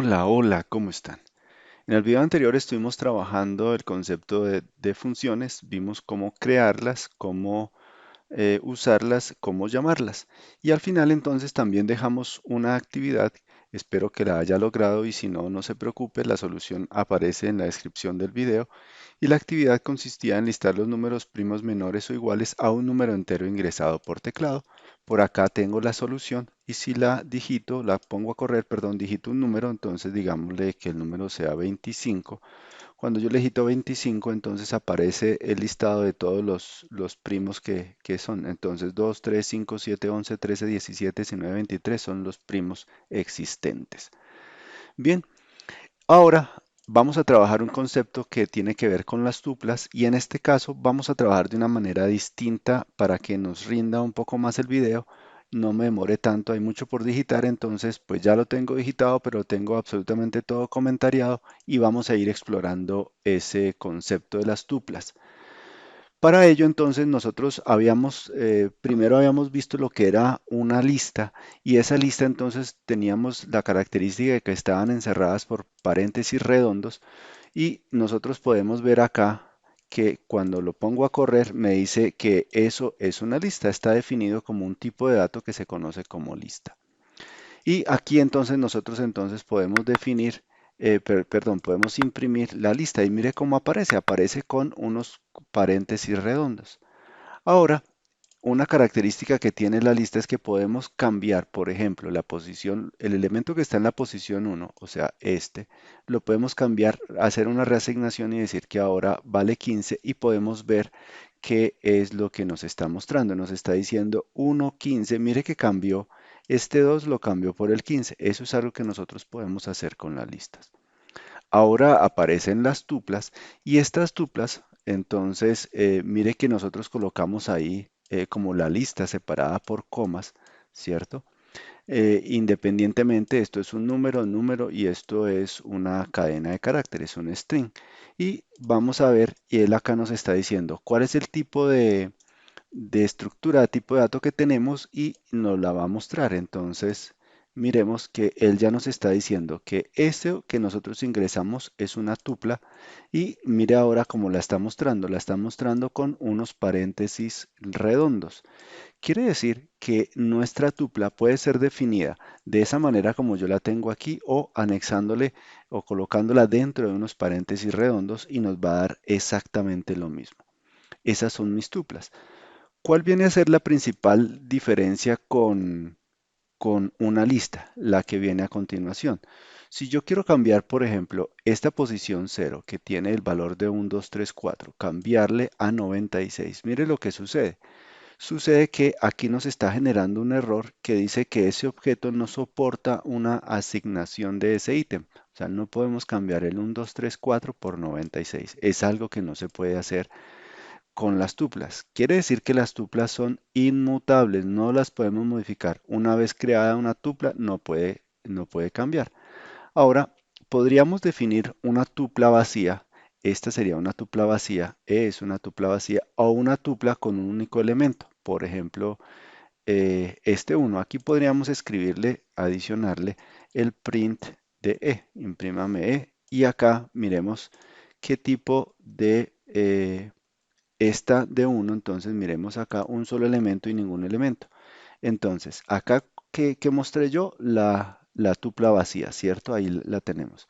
Hola, hola, ¿cómo están? En el video anterior estuvimos trabajando el concepto de funciones, vimos cómo crearlas, cómo usarlas, cómo llamarlas. Y al final entonces también dejamos una actividad, espero que la haya logrado y si no, no se preocupe, la solución aparece en la descripción del video. Y la actividad consistía en listar los números primos menores o iguales a un número entero ingresado por teclado. Por acá tengo la solución y si la digito, la pongo a correr, perdón, digito un número, entonces digámosle que el número sea 25. Cuando yo le digito 25, entonces aparece el listado de todos los primos que son. Entonces 2, 3, 5, 7, 11, 13, 17, 19, 23 son los primos existentes. Bien, ahora vamos a trabajar un concepto que tiene que ver con las tuplas y en este caso vamos a trabajar de una manera distinta para que nos rinda un poco más el video. No me demore tanto, hay mucho por digitar, entonces pues ya lo tengo digitado, pero tengo absolutamente todo comentariado y vamos a ir explorando ese concepto de las tuplas. Para ello, entonces, nosotros primero habíamos visto lo que era una lista y esa lista entonces teníamos la característica de que estaban encerradas por paréntesis redondos y nosotros podemos ver acá que cuando lo pongo a correr me dice que eso es una lista, está definido como un tipo de dato que se conoce como lista. Y aquí entonces nosotros entonces podemos definir, perdón, podemos imprimir la lista y mire cómo aparece, aparece con unos paréntesis redondos. Ahora, una característica que tiene la lista es que podemos cambiar, por ejemplo, la posición, el elemento que está en la posición uno, o sea, este, lo podemos cambiar, hacer una reasignación y decir que ahora vale 15 y podemos ver qué es lo que nos está mostrando. Nos está diciendo 1, 15, mire que cambió, este 2 lo cambió por el 15. Eso es algo que nosotros podemos hacer con las listas. Ahora aparecen las tuplas y estas tuplas, entonces, mire que nosotros colocamos ahí como la lista separada por comas, ¿cierto? Independientemente, esto es un número y esto es una cadena de caracteres, un string. Y vamos a ver, y él acá nos está diciendo cuál es el tipo de estructura, de tipo de dato que tenemos y nos la va a mostrar. Entonces, miremos que él ya nos está diciendo que eso que nosotros ingresamos es una tupla y mire ahora cómo la está mostrando con unos paréntesis redondos. Quiere decir que nuestra tupla puede ser definida de esa manera como yo la tengo aquí o anexándole o colocándola dentro de unos paréntesis redondos y nos va a dar exactamente lo mismo. Esas son mis tuplas. ¿Cuál viene a ser la principal diferencia con una lista? La que viene a continuación. Si yo quiero cambiar, por ejemplo, esta posición cero que tiene el valor de 1, 2, 3, 4, cambiarle a 96, mire lo que sucede. Sucede que aquí nos está generando un error que dice que ese objeto no soporta una asignación de ese ítem. O sea, no podemos cambiar el 1, 2, 3, 4 por 96. Es algo que no se puede hacer con las tuplas. Quiere decir que las tuplas son inmutables, no las podemos modificar. Una vez creada una tupla, no puede cambiar. Ahora, podríamos definir una tupla vacía. Esta sería una tupla vacía, E es una tupla vacía o una tupla con un único elemento. Por ejemplo, este uno. Aquí podríamos escribirle, adicionarle el print de E. Imprímame E. Y acá miremos qué tipo de esta de uno, entonces miremos acá un solo elemento y ningún elemento. Entonces, acá que mostré yo la tupla vacía, ¿cierto? Ahí la tenemos.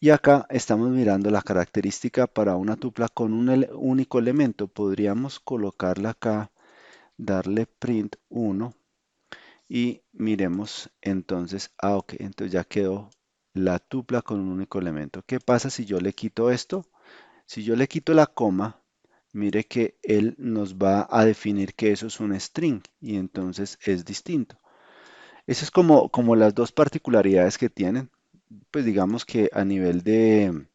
Y acá estamos mirando la característica para una tupla con un único elemento. Podríamos colocarla acá, darle print 1 y miremos entonces, ok, entonces ya quedó la tupla con un único elemento. ¿Qué pasa si yo le quito esto? Si yo le quito la coma, mire que él nos va a definir que eso es un string y entonces es distinto. Eso es como las dos particularidades que tienen. Pues digamos que a nivel de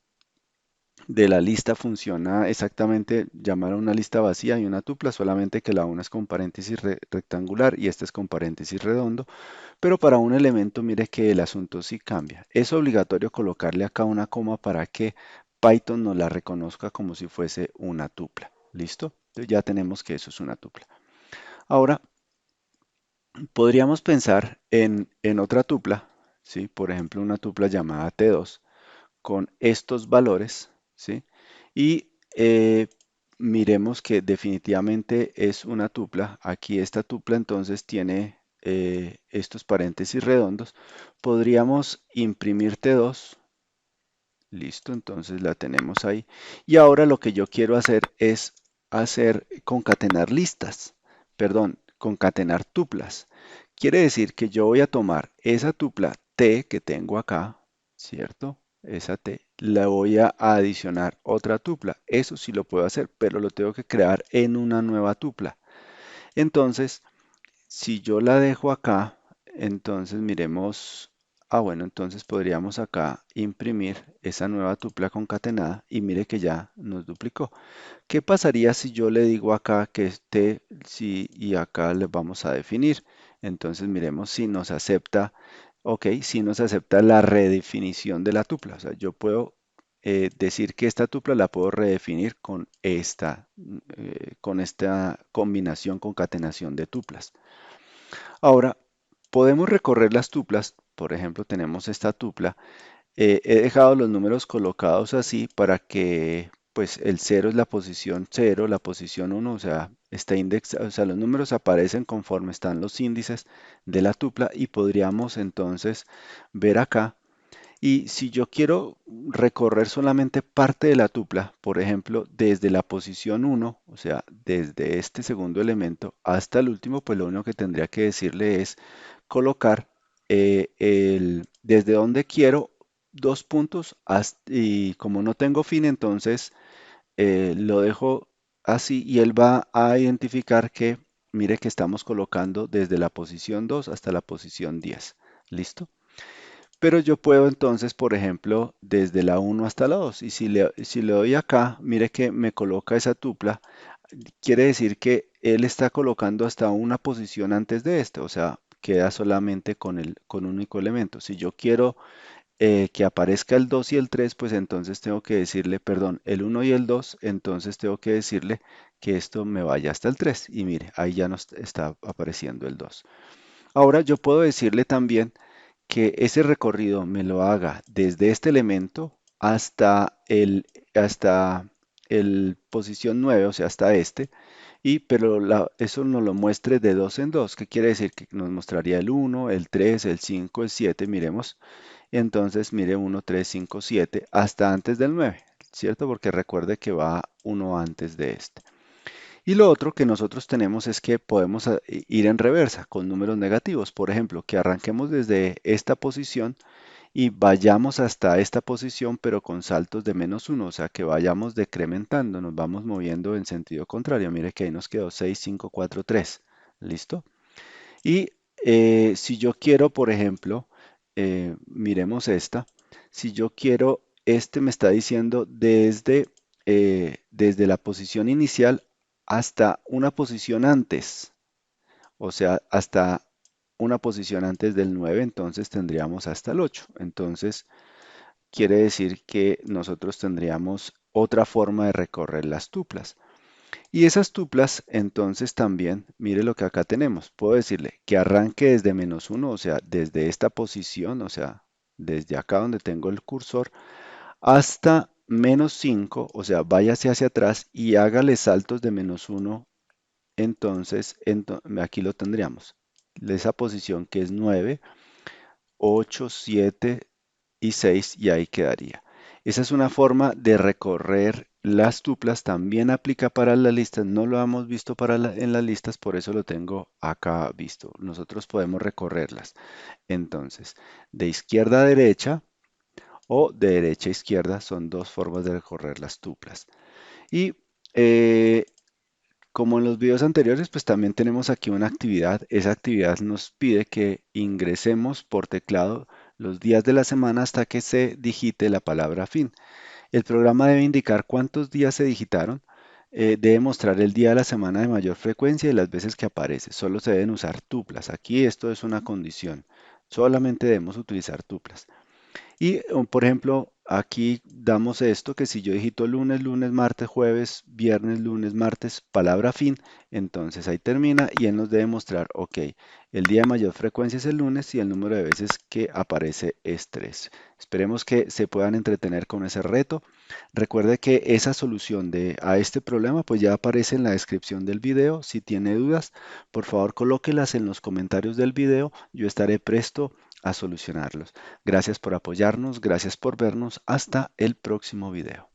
la lista funciona exactamente llamar a una lista vacía y una tupla, solamente que la una es con paréntesis rectangular y esta es con paréntesis redondo, pero para un elemento mire que el asunto sí cambia. Es obligatorio colocarle acá una coma para que Python nos la reconozca como si fuese una tupla. ¿Listo? Entonces ya tenemos que eso es una tupla. Ahora, podríamos pensar en otra tupla. ¿sí? Por ejemplo, una tupla llamada T2 con estos valores, ¿sí? Y miremos que definitivamente es una tupla. Aquí esta tupla entonces tiene estos paréntesis redondos. Podríamos imprimir T2. Listo, entonces la tenemos ahí. Y ahora lo que yo quiero hacer es concatenar listas, perdón, concatenar tuplas. Quiere decir que yo voy a tomar esa tupla T que tengo acá, ¿cierto? Esa T, la voy a adicionar otra tupla. Eso sí lo puedo hacer, pero lo tengo que crear en una nueva tupla. Entonces, si yo la dejo acá, entonces miremos, bueno, entonces podríamos acá imprimir esa nueva tupla concatenada y mire que ya nos duplicó. ¿Qué pasaría si yo le digo acá que esté, si, y acá le vamos a definir? Entonces miremos si nos acepta, ok, si nos acepta la redefinición de la tupla. O sea, yo puedo decir que esta tupla la puedo redefinir con esta combinación, concatenación de tuplas. Ahora, podemos recorrer las tuplas. Por ejemplo, tenemos esta tupla. He dejado los números colocados así para que pues el 0 es la posición 0, la posición 1, o sea, está indexado, o sea, los números aparecen conforme están los índices de la tupla y podríamos entonces ver acá. Y si yo quiero recorrer solamente parte de la tupla, por ejemplo, desde la posición 1, o sea, desde este segundo elemento hasta el último, pues lo único que tendría que decirle es colocar desde donde quiero dos puntos y como no tengo fin, entonces lo dejo así y él va a identificar que, mire que estamos colocando desde la posición 2 hasta la posición 10. ¿Listo? Pero yo puedo entonces, por ejemplo, desde la 1 hasta la 2. Y si le doy acá, mire que me coloca esa tupla. Quiere decir que él está colocando hasta una posición antes de esta. O sea, queda solamente con un único elemento. Si yo quiero que aparezca el 2 y el 3, pues entonces tengo que decirle, perdón, el 1 y el 2, entonces tengo que decirle que esto me vaya hasta el 3. Y mire, ahí ya nos está apareciendo el 2. Ahora yo puedo decirle también que ese recorrido me lo haga desde este elemento hasta el posición 9, o sea, hasta este, pero eso nos lo muestre de dos en dos. ¿Qué quiere decir? Que nos mostraría el 1, el 3, el 5, el 7, miremos. Entonces, mire 1, 3, 5, 7, hasta antes del 9, ¿cierto? Porque recuerde que va uno antes de este. Y lo otro que nosotros tenemos es que podemos ir en reversa con números negativos. Por ejemplo, que arranquemos desde esta posición y vayamos hasta esta posición, pero con saltos de -1, o sea que vayamos decrementando, nos vamos moviendo en sentido contrario. Mire que ahí nos quedó 6, 5, 4, 3. ¿Listo? Y si yo quiero, por ejemplo, miremos esta, si yo quiero, este me está diciendo desde la posición inicial hasta una posición antes, o sea, hasta una posición antes del 9, entonces tendríamos hasta el 8. Entonces, quiere decir que nosotros tendríamos otra forma de recorrer las tuplas. Y esas tuplas, entonces también, mire lo que acá tenemos. Puedo decirle que arranque desde -1, o sea, desde esta posición, o sea, desde acá donde tengo el cursor, hasta -5, o sea, váyase hacia atrás y hágale saltos de -1. Entonces, aquí lo tendríamos. Esa posición que es 9, 8, 7 y 6 y ahí quedaría. Esa es una forma de recorrer las tuplas, también aplica para las listas, no lo hemos visto en las listas, por eso lo tengo acá visto. Nosotros podemos recorrerlas. Entonces, de izquierda a derecha o de derecha a izquierda son dos formas de recorrer las tuplas. Y eh, como en los videos anteriores, pues también tenemos aquí una actividad. Esa actividad nos pide que ingresemos por teclado los días de la semana hasta que se digite la palabra fin. El programa debe indicar cuántos días se digitaron, debe mostrar el día de la semana de mayor frecuencia y las veces que aparece. Solo se deben usar tuplas. Aquí esto es una condición. Solamente debemos utilizar tuplas. Y, por ejemplo, aquí damos esto, que si yo digito lunes, lunes, martes, jueves, viernes, lunes, martes, palabra fin, entonces ahí termina y él nos debe mostrar, ok, el día de mayor frecuencia es el lunes y el número de veces que aparece es 3. Esperemos que se puedan entretener con ese reto. Recuerde que esa solución a este problema pues ya aparece en la descripción del video. Si tiene dudas, por favor colóquelas en los comentarios del video. Yo estaré presto a solucionarlos. Gracias por apoyarnos, gracias por vernos. Hasta el próximo video.